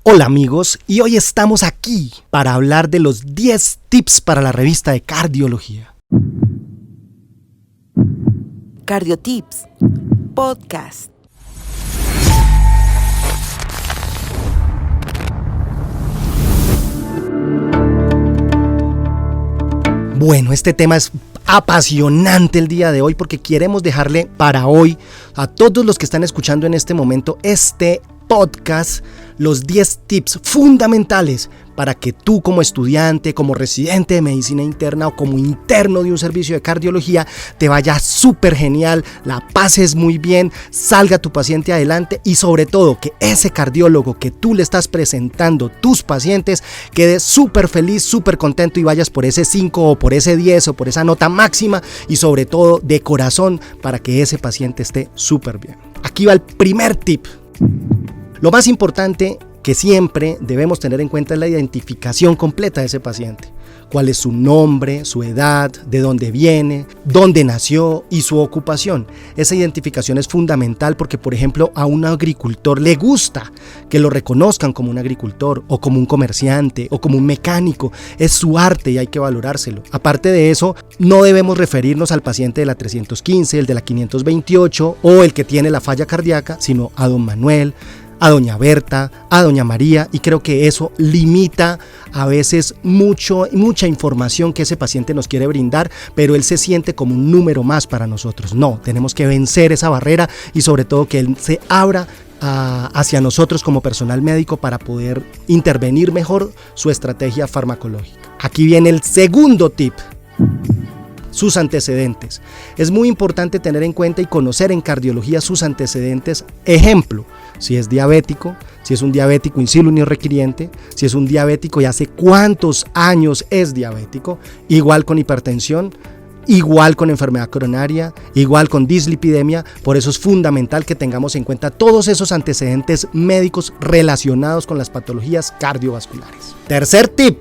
Hola amigos, y hoy estamos aquí para hablar de los 10 tips para la revista de cardiología. Cardiotips Podcast. Bueno, este tema es apasionante el día de hoy porque queremos dejarle para hoy a todos los que están escuchando en este momento este podcast los 10 tips fundamentales para que tú como estudiante, como residente de medicina interna o como interno de un servicio de cardiología te vaya súper genial, la pases muy bien, salga tu paciente adelante y sobre todo que ese cardiólogo que tú le estás presentando tus pacientes quede súper feliz, súper contento y vayas por ese 5 o por ese 10 o por esa nota máxima y sobre todo de corazón para que ese paciente esté súper bien. Aquí va el primer tip. Lo más importante que siempre debemos tener en cuenta es la identificación completa de ese paciente. Cuál es su nombre, su edad, de dónde viene, dónde nació y su ocupación. Esa identificación es fundamental porque, por ejemplo, a un agricultor le gusta que lo reconozcan como un agricultor o como un comerciante o como un mecánico. Es su arte y hay que valorárselo. Aparte de eso, no debemos referirnos al paciente de la 315, el de la 528 o el que tiene la falla cardíaca, sino a don Manuel, a doña Berta, a doña María, y creo que eso limita a veces mucha información que ese paciente nos quiere brindar, pero él se siente como un número más para nosotros. No, tenemos que vencer esa barrera y sobre todo que él se abra hacia nosotros como personal médico para poder intervenir mejor su estrategia farmacológica. Aquí viene el segundo tip. Sus antecedentes. Es muy importante tener en cuenta y conocer en cardiología sus antecedentes. Ejemplo, si es diabético, si es un diabético insulinorequiriente, si es un diabético y hace cuántos años es diabético, igual con hipertensión, igual con enfermedad coronaria, igual con dislipidemia. Por eso es fundamental que tengamos en cuenta todos esos antecedentes médicos relacionados con las patologías cardiovasculares. Tercer tip.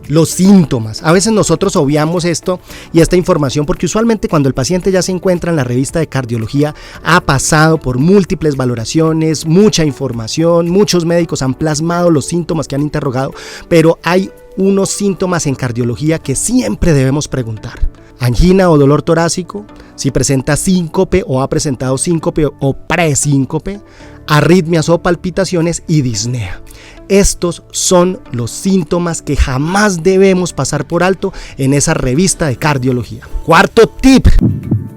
Los síntomas. A veces nosotros obviamos esto y esta información porque usualmente cuando el paciente ya se encuentra en la revista de cardiología ha pasado por múltiples valoraciones, mucha información, muchos médicos han plasmado los síntomas que han interrogado, pero hay unos síntomas en cardiología que siempre debemos preguntar. Angina o dolor torácico, si presenta síncope o ha presentado síncope o presíncope, arritmias o palpitaciones y disnea. Estos son los síntomas que jamás debemos pasar por alto en esa revista de cardiología. Cuarto tip,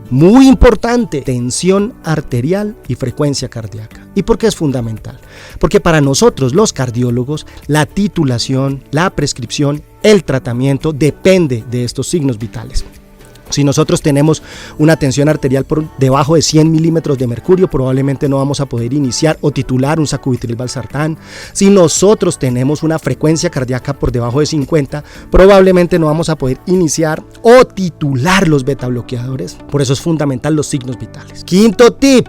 muy importante, tensión arterial y frecuencia cardíaca. ¿Y por qué es fundamental? Porque para nosotros los cardiólogos, la titulación, la prescripción, el tratamiento depende de estos signos vitales. Si nosotros tenemos una tensión arterial por debajo de 100 milímetros de mercurio, probablemente no vamos a poder iniciar o titular un sacubitril/valsartán. Si nosotros tenemos una frecuencia cardíaca por debajo de 50, probablemente no vamos a poder iniciar o titular los beta bloqueadores. Por eso es fundamental los signos vitales. Quinto tip.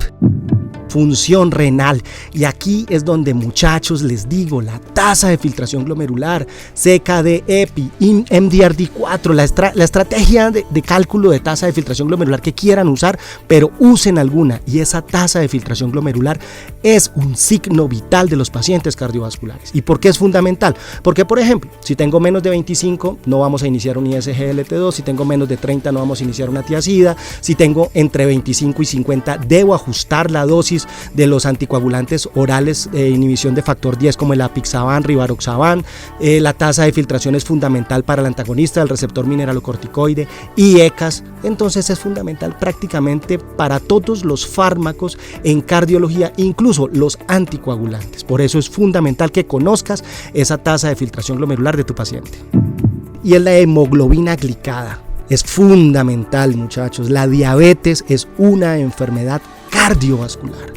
Función renal, y aquí es donde, muchachos, les digo, la tasa de filtración glomerular, CKD-EPI, MDRD4, la estrategia de cálculo de tasa de filtración glomerular que quieran usar, pero usen alguna, y esa tasa de filtración glomerular es un signo vital de los pacientes cardiovasculares. ¿Y por qué es fundamental? Porque, por ejemplo, si tengo menos de 25, no vamos a iniciar un ISGLT2, si tengo menos de 30, no vamos a iniciar una tiazida, si tengo entre 25 y 50, debo ajustar la dosis de los anticoagulantes orales de inhibición de factor 10 como el apixaban, rivaroxaban. La tasa de filtración es fundamental para el antagonista del receptor mineralocorticoide y ECAS. Entonces es fundamental prácticamente para todos los fármacos en cardiología, incluso los anticoagulantes. Por eso es fundamental que conozcas esa tasa de filtración glomerular de tu paciente. Y es la hemoglobina glicada. Es fundamental, muchachos. La diabetes es una enfermedad cardiovascular.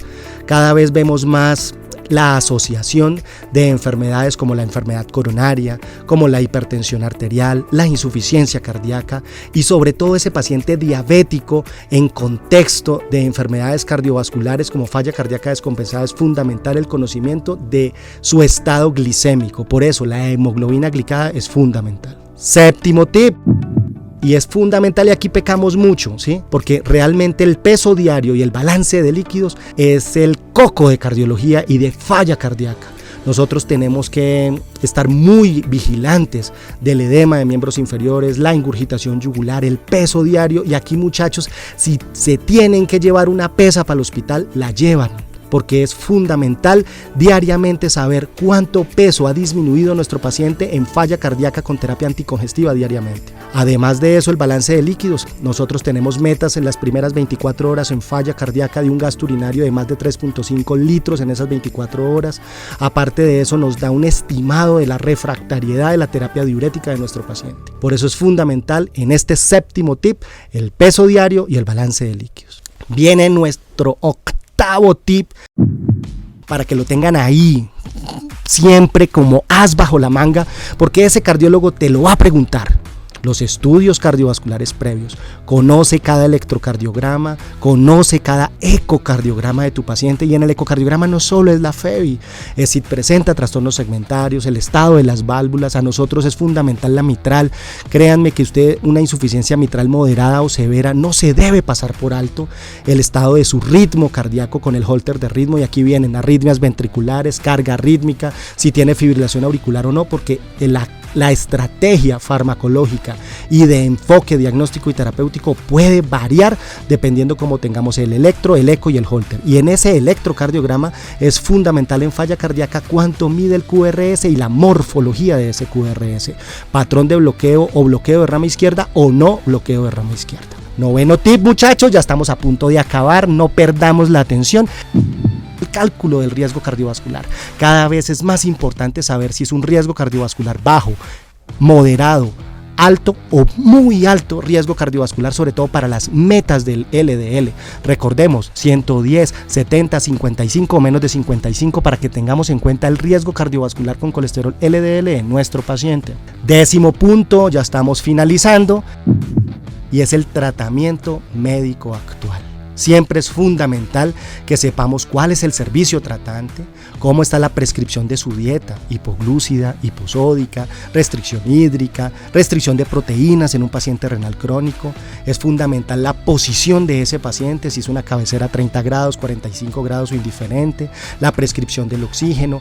Cada vez vemos más la asociación de enfermedades como la enfermedad coronaria, como la hipertensión arterial, la insuficiencia cardíaca y sobre todo ese paciente diabético en contexto de enfermedades cardiovasculares como falla cardíaca descompensada. Es fundamental el conocimiento de su estado glicémico. Por eso la hemoglobina glicada es fundamental. Séptimo tip. Y es fundamental, y aquí pecamos mucho, ¿sí? Porque realmente el peso diario y el balance de líquidos es el coco de cardiología y de falla cardíaca. Nosotros tenemos que estar muy vigilantes del edema de miembros inferiores, la ingurgitación yugular, el peso diario. Y aquí, muchachos, si se tienen que llevar una pesa para el hospital, la llevan, porque es fundamental diariamente saber cuánto peso ha disminuido nuestro paciente en falla cardíaca con terapia anticongestiva diariamente. Además de eso, el balance de líquidos. Nosotros tenemos metas en las primeras 24 horas en falla cardíaca de un gasto urinario de más de 3.5 litros en esas 24 horas. Aparte de eso, nos da un estimado de la refractariedad de la terapia diurética de nuestro paciente. Por eso es fundamental en este séptimo tip el peso diario y el balance de líquidos. Viene nuestro octavo tip para que lo tengan ahí siempre como as bajo la manga, porque ese cardiólogo te lo va a preguntar. Los estudios cardiovasculares previos, conoce cada electrocardiograma, conoce cada ecocardiograma de tu paciente, y en el ecocardiograma no solo es la FEBI, es si presenta trastornos segmentarios, el estado de las válvulas. A nosotros es fundamental la mitral. Créanme que usted, una insuficiencia mitral moderada o severa, no se debe pasar por alto el estado de su ritmo cardíaco con el holter de ritmo, y aquí vienen arritmias ventriculares, carga rítmica, si tiene fibrilación auricular o no, porque la estrategia farmacológica y de enfoque diagnóstico y terapéutico puede variar dependiendo cómo tengamos el electro, el eco y el holter. Y en ese electrocardiograma es fundamental en falla cardíaca cuánto mide el QRS y la morfología de ese QRS. Patrón de bloqueo o bloqueo de rama izquierda o no bloqueo de rama izquierda. Noveno tip, muchachos, ya estamos a punto de acabar, no perdamos la atención. El cálculo del riesgo cardiovascular. Cada vez es más importante saber si es un riesgo cardiovascular bajo, moderado, alto o muy alto riesgo cardiovascular, sobre todo para las metas del LDL. Recordemos, 110, 70, 55 o menos de 55 para que tengamos en cuenta el riesgo cardiovascular con colesterol LDL en nuestro paciente. Décimo punto, ya estamos finalizando, y es el tratamiento médico actual. Siempre es fundamental que sepamos cuál es el servicio tratante, cómo está la prescripción de su dieta, hipoglúcida, hiposódica, restricción hídrica, restricción de proteínas en un paciente renal crónico. Es fundamental la posición de ese paciente, si es una cabecera 30 grados, 45 grados o indiferente, la prescripción del oxígeno,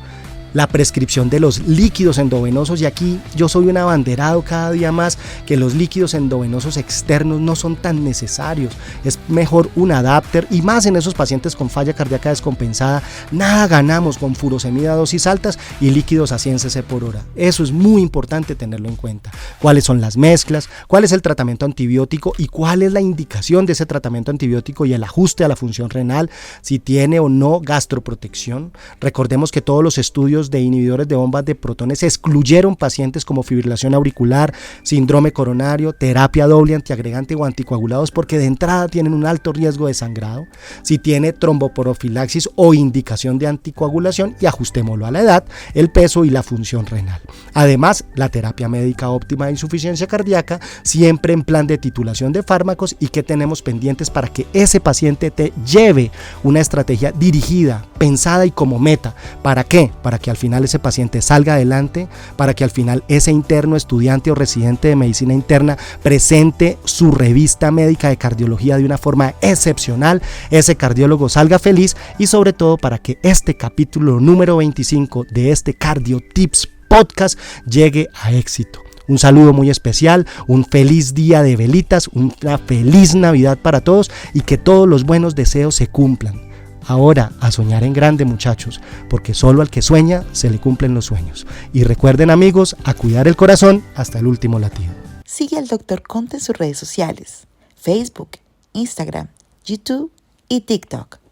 la prescripción de los líquidos endovenosos. Y aquí yo soy un abanderado cada día más que los líquidos endovenosos externos no son tan necesarios. Es mejor un adapter, y más en esos pacientes con falla cardíaca descompensada. Nada ganamos con furosemida a dosis altas y líquidos a 100 cc por hora. Eso es muy importante tenerlo en cuenta. ¿Cuáles son las mezclas? ¿Cuál es el tratamiento antibiótico? ¿Y cuál es la indicación de ese tratamiento antibiótico y el ajuste a la función renal? Si tiene o no gastroprotección. Recordemos que todos los estudios de inhibidores de bombas de protones excluyeron pacientes como fibrilación auricular, síndrome coronario, terapia doble antiagregante o anticoagulados, porque de entrada tienen un alto riesgo de sangrado. Si tiene tromboprofilaxis o indicación de anticoagulación, y ajustémoslo a la edad, el peso y la función renal. Además, la terapia médica óptima de insuficiencia cardíaca, siempre en plan de titulación de fármacos, y que tenemos pendientes para que ese paciente te lleve una estrategia dirigida, pensada y como meta. ¿Para qué? Para que al final ese paciente salga adelante, para que al final ese interno, estudiante o residente de medicina interna presente su revista médica de cardiología de una forma excepcional, ese cardiólogo salga feliz, y sobre todo para que este capítulo número 25 de este Cardio Tips Podcast llegue a éxito. Un saludo muy especial, un feliz día de velitas, una feliz Navidad para todos, y que todos los buenos deseos se cumplan. Ahora a soñar en grande, muchachos, porque solo al que sueña se le cumplen los sueños. Y recuerden, amigos, a cuidar el corazón hasta el último latido. Sigue al Dr. Conte en sus redes sociales: Facebook, Instagram, YouTube y TikTok.